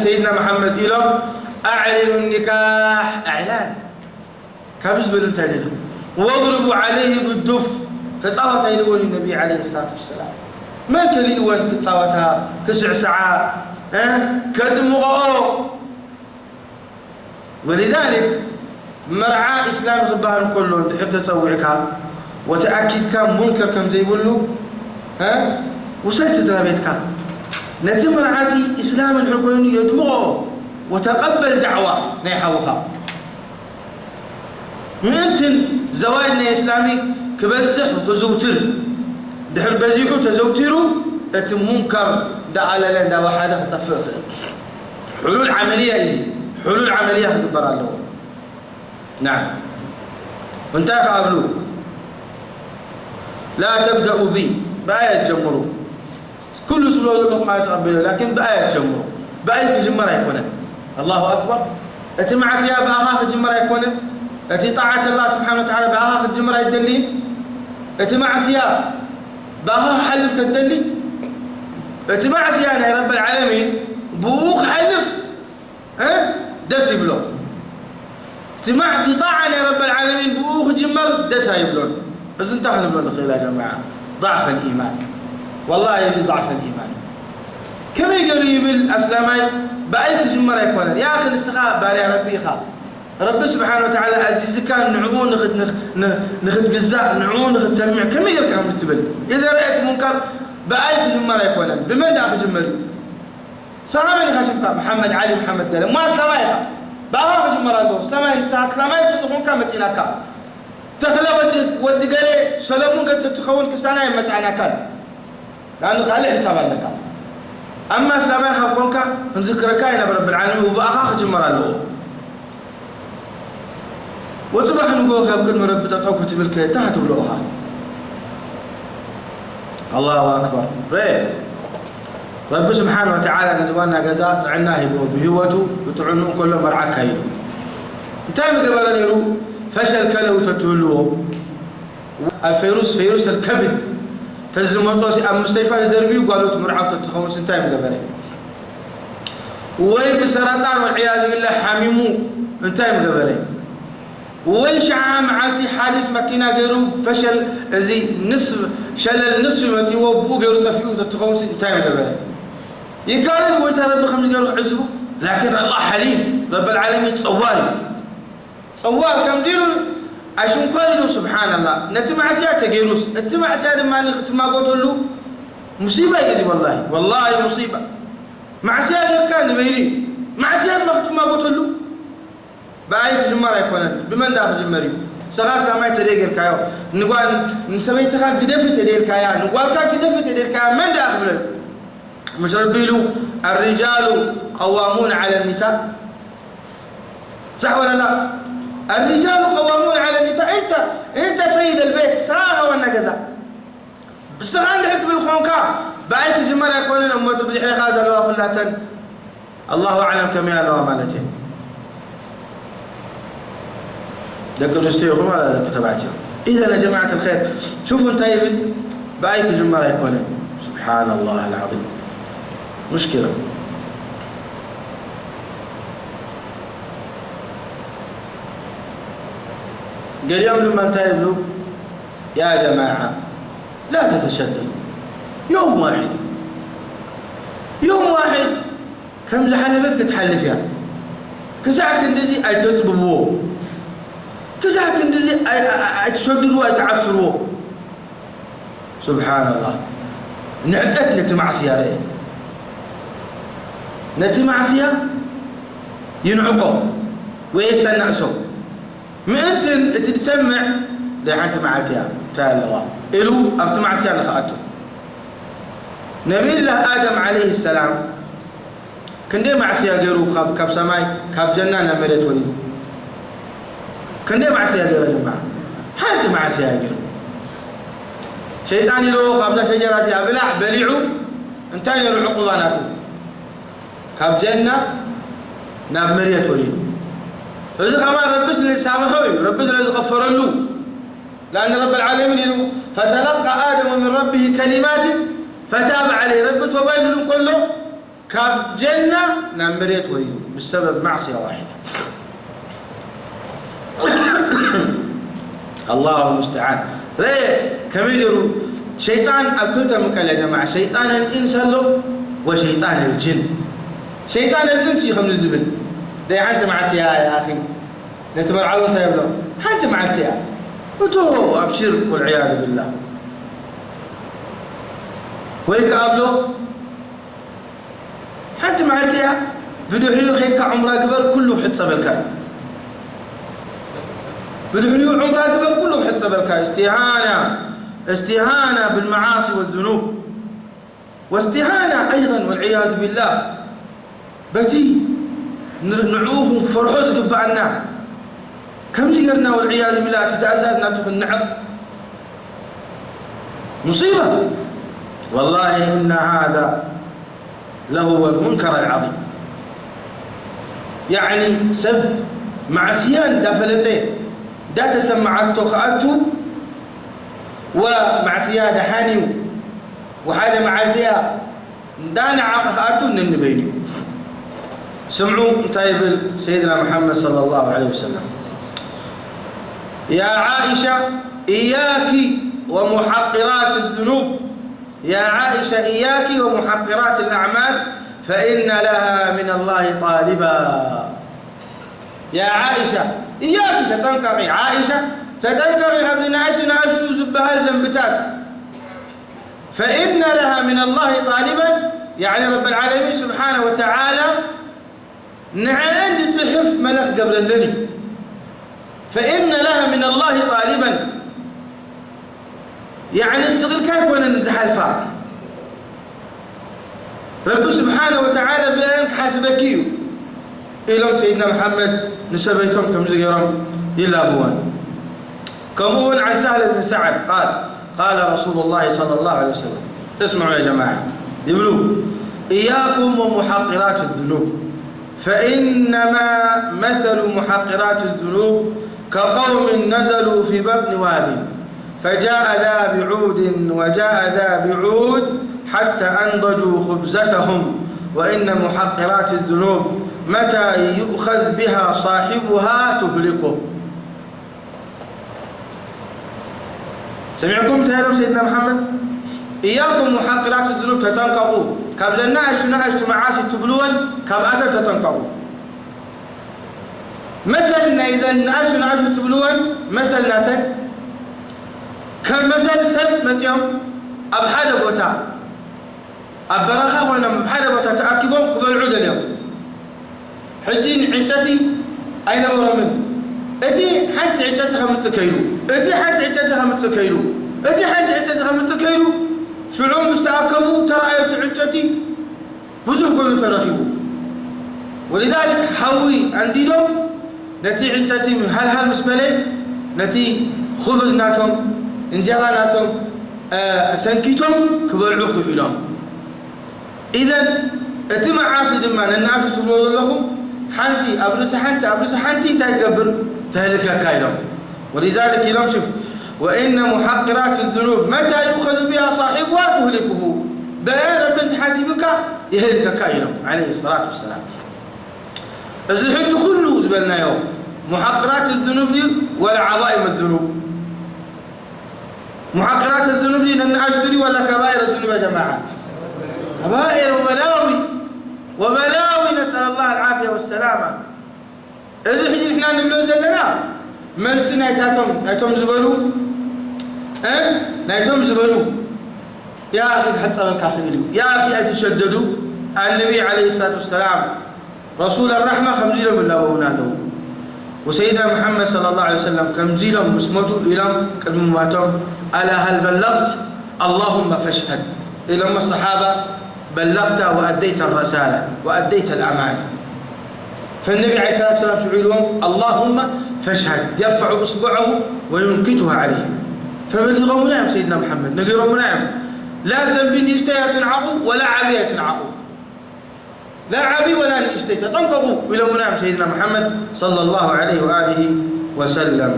سيدنا محمد إلهم أعلنوا النكاح أعلان كابز بالتالي واضربوا عليه بالدف تتصاوت إلى النبي عليه الصلاة والسلام ما كلي وان كتصاوتها كسعسعة كدمغه ولذلك مرعى إسلام غبان كله تحب تسويعك وتأكد كم منكر كم زي يقولوا وسيت ترابيتك نتمر عادي إسلام الحكومي يدمغه وتقبل دعوة نيحوها من زواجنا إسلامي كبزح وخزوتر دحر بزيحو تزوتروا منكر دعالة لنا وحادة تفق حلول عملية إيزي حلول عملية خبر الله نعم وانت قابلوا لا تبدأوا بي بآية جمروا كل سلوك الله ما يتقبله لكن بآية جمروا بآية جمرة يكون الله أكبر أتي مع سياب آخر جمرة يكون أتي طاعة الله سبحانه وتعالى بآخر جمرة يدلين أتي مع سياب بآخر حلف كالدلي أتي مع سياب يا رب العالمين بوخ حلف دس يبلون تمع طاعة يا رب العالمين بوخ جمر دس يبلون بس انتهنا من الخير يا جماعة ضعف الإيمان والله يزيد ضعف الإيمان كم يقريب الأسلامين بأي جمرة يكون يا أخي السخاء بالي ربي خاف رب سبحانه وتعالى عزيز كان نعمون نخد جزاء نعمون نخد سمع كم يقرأ كم تبل إذا رأيت منكر بأي جمرة يكون بمن داخل جمري سلامين خشمك محمد علي محمد قال ما سلامين بأي جمرة البوم سلامين سلامين تدخلون كم تيناك تخلى ودي قري سلامون قد تتخون كستانا يمتعنا كان لأنه خلي حساب لك أما سلامين خلقونك نذكرك إلى رب العالمين وبأخاخ جمرة البوم وتصبح نقول خير كلمة رب تقوك تبلك تحت بلوها الله أكبر رب سبحانه وتعالى نزوانا جزاء طعناه بهوته وتعنون كل مرعى كايلو تايم قبل نيرو فشل كله تتولوه فيروس الكبد تزمطوسي أم مستيفى دربي وقالوا تمرعى تتخون سنتايم قبل وين بسرطان والعياذ بالله حميمو انتايم قبل ويشعى معتي حادث مكينة غيره فشل زي نصف شلل نصف متي وبو غيره تفيو تتخون سنتايم قبل يكارد ويتربي خمس قالوا عزبه لكن الله حليم رب العالمين صوال كم ديروا عشان قالوا سبحان الله نتمع سياته جيروس نتمع سياده ما نختم قلت له مصيبه يجي والله مصيبه مع سياده كان ميري مع سياده ما ختم قلت له باي جمره يكون بمن داخل جمري سغاس ما يتريق الكايو نقول نسوي تخا قدفت ديال الكايا نقول كا قدفت ديال الكايا من داخل مش ربيلو الرجال قوامون على النساء صح ولا لا الرجال قوامون على النساء انت سيد البيت ساغه والنجزه بس عندي حته بالخونكا بايت الجمال يكون الامه بالحري خازه لو خلاتن الله اعلم كم يا لو مالتين دقوا استيقظوا ولا تبعتهم اذا يا جماعه الخير شوفوا انت بايت الجمال يكون سبحان الله العظيم مشكلة قال يوم لما انتهبلوا يا جماعة لا تتشددوا يوم واحد كم زحلفتك تحل فيها كساعة كندزي أي تصببوه كساعة كندزي أي تشددوا أي تعصروا سبحان الله نعقدنا تمعصي عليه نتي معصية ينعقوا ويستنقصوا ما أنت تتسمع ده أنت معك تعالوا إلو أنت معصية نخاطو نبي الله آدم عليه السلام كان ده معصية غيره كاب سماي كاب جنة نمرت ولي كان ده معصية غيره يا جماعة حتى معصية غيره شيطان يلو قبل شجرة أبلع بلعوا انتهى العقوباناتو كاب جنة ناب مريت ولي إذا كمان ربنا اللي سامحوه ربنا اللي غفر له لأن رب العالمين فتلقى آدم من ربه كلمات فتاب عليه رب توبين له كله كاب جنة نمريت ويدو بسبب معصية واحدة. الله المستعان. كم يدروا شيطان أكلته مكان يا جماعة. شيطان الإنس له وشيطان الجن. شيطان الإنس يخمن الزبل ده أنت مع سيا يا أخي نتمر على أنت يبلغ أنت مع التيا وتو أبشر والعياذ بالله. ويك أبلو أنت مع التيا بدو خيك عمره قبل كله حد سبلك بدو عمره قبل كله حد سبلك. استهانة بالمعاصي والذنوب واستهانة أيضا والعياذ بالله بتي نعوهم فرحوز قبعنا كم جيرنا والعياذ بالله تتأساسنا تكون نعم مصيبة. والله إن هذا لهو المنكر العظيم. يعني سب معصيان دافلتين دا تسمعته خأته ومعصيان حانيو وحاجة معزية دانا عقاته النبيني. سمعوا طيب سيدنا محمد صلى الله عليه وسلم يا عائشة إياك ومحقرات الذنوب. يا عائشة إياك ومحقرات الأعمال فإن لها من الله طالبا. يا عائشة إياك تتنقضي عائشة تتنقضي ابن عائشة ناشو زبها الزنبتات فإن لها من الله طالبا. يعني رب العالمين سبحانه وتعالى عندي صحف ملك قبل اللني فإن لها من الله طالبا. يعني الصغير كيف وانا نزح الفاتح رب سبحانه وتعالى بأنك حاسبكيو إلهم سيدنا محمد نسبيتهم كم زيرهم إلا أبوان. كمون عن سهل بن سعد قال رسول الله صلى الله عليه وسلم اسمعوا يا جماعة يقولوا إياكم ومحقرات الذنوب فإنما مثل محقرات الذنوب كقوم نزلوا في بطن واد فجاء ذا بعود وجاء ذا بعود حتى أنضجوا خبزتهم. وإن محقرات الذنوب متى يؤخذ بها صاحبها تهلكه. سمعكم تهلم سيدنا محمد إياكم محقرات الذنوب تتنقضوا كاب ناقشت معاصي تبلون كاب أدى تتنقضوا. مثلنا إذا ناقشت تبلون مثلنا تك كم مثل سب متيوم أبحاد بوتا أبرخا وانا بحاد بوتا تأكبهم قبل عود اليوم حجين عجتي أين مرمن أتي حد عجتي 5 كيلو أتي حد عجتي 5 كيلو أتي حد عجتي 5 كيلو شعوم مستأكبوا ترى عجتي بزوج كل ترخيبوا. ولذلك حوي عندي لهم نتي عجتي هل مسملين نتي خبز ناتهم انجالا ناتهم سنكيتهم كبرعوخ إلهم. إذن أتمع عاصد ما الناس تقول لهم حنتي أبرس حنتي تقبر تهلك كايلهم. ولذلك يلوم شوف وإن محقرات الذنوب متى يؤخذ بها صاحبها تهلكه. بأن رب حاسبك يهلك كايلهم عليه الصلاة والسلام. الزحمة كله زبلنا يوم محقرات الذنوب دي ولا عظائم الذنوب. محقرات الذنوب دي أن أشتري ولا كبائر الذنوب يا جماعة. كبائر وبلاوي نسأل الله العافية والسلامة. إذا حجي إحنا نملوز لنا مرسنا نايتهم زبلوا نايتهم زبلوا. يا أخي حتى صار الكاخيلي يا أخي أتشددوا. النبي عليه الصلاة والسلام رسول الرحمة خمزيلا بالله ونادوا وسيدنا محمد صلى الله عليه وسلم كمزيلا مسمته إلى كلماتهم ألا هل بلغت اللهم فاشهد. إلى الصحابة بلغت وأديت الرسالة وأديت الأمانة. فالنبي عليه الصلاة والسلام شعر لهم اللهم فاشهد يرفع إصبعه وينكتها عليه. فبلغوا نعم سيدنا محمد نقروا نعم لا ذنب يشتهي تنعقوا ولا عبية تنعقوا لا عبي ولا نشتهي تنقضوا إلى نعم سيدنا محمد صلى الله عليه وآله وسلم.